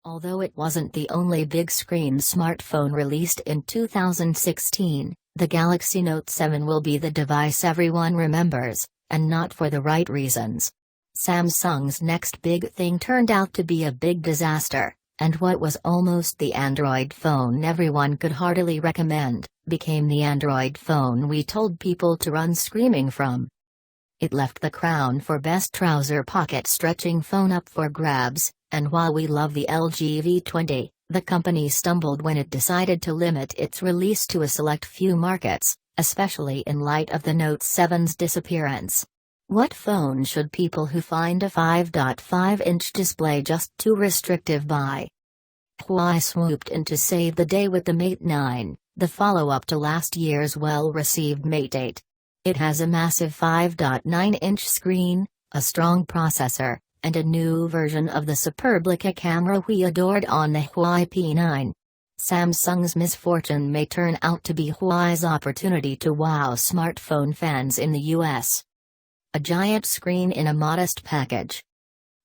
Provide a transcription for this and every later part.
Although it wasn't the only big-screen smartphone released in 2016, the Galaxy Note 7 will be the device everyone remembers, and not for the right reasons. Samsung's next big thing turned out to be a big disaster, and what was almost the Android phone everyone could heartily recommend, became the Android phone we told people to run screaming from. It left the crown for best trouser pocket stretching phone up for grabs, and while we love the LG V20, the company stumbled when it decided to limit its release to a select few markets, especially in light of the Note 7's disappearance. What phone should people who find a 5.5-inch display just too restrictive buy? Huawei swooped in to save the day with the Mate 9, the follow-up to last year's well-received Mate 8. It has a massive 5.9-inch screen, a strong processor, and a new version of the superb Leica camera we adored on the Huawei P9. Samsung's misfortune may turn out to be Huawei's opportunity to wow smartphone fans in the US. A giant screen in a modest package.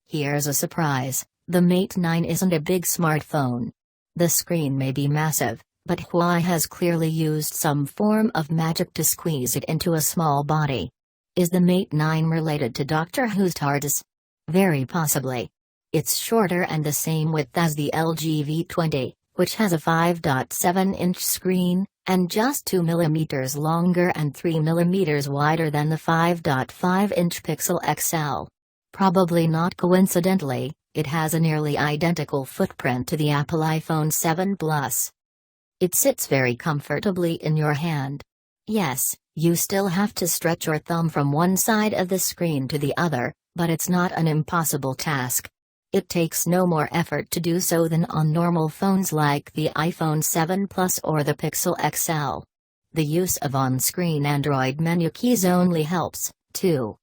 Here's a surprise: the Mate 9 isn't a big smartphone. The screen may be massive, but Huawei has clearly used some form of magic to squeeze it into a small body. Is the Mate 9 related to Doctor Who's TARDIS? Very possibly. It's shorter and the same width as the LG V20, which has a 5.7-inch screen, and just 2 mm longer and 3 mm wider than the 5.5-inch Pixel XL. Probably not coincidentally, it has a nearly identical footprint to the Apple iPhone 7 Plus. It sits very comfortably in your hand. Yes, you still have to stretch your thumb from one side of the screen to the other, but it's not an impossible task. It takes no more effort to do so than on normal phones like the iPhone 7 Plus or the Pixel XL. The use of on-screen Android menu keys only helps, too.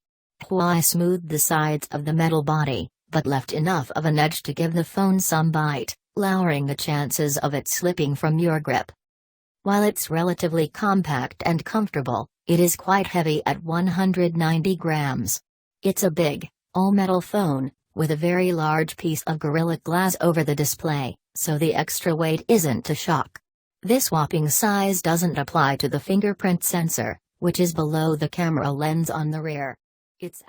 Huawei smoothed the sides of the metal body, but left enough of an edge to give the phone some bite, lowering the chances of it slipping from your grip. While it's relatively compact and comfortable, it is quite heavy at 190 grams. It's a big, all-metal phone, with a very large piece of Gorilla Glass over the display, so the extra weight isn't a shock. This whopping size doesn't apply to the fingerprint sensor, which is below the camera lens on the rear. It's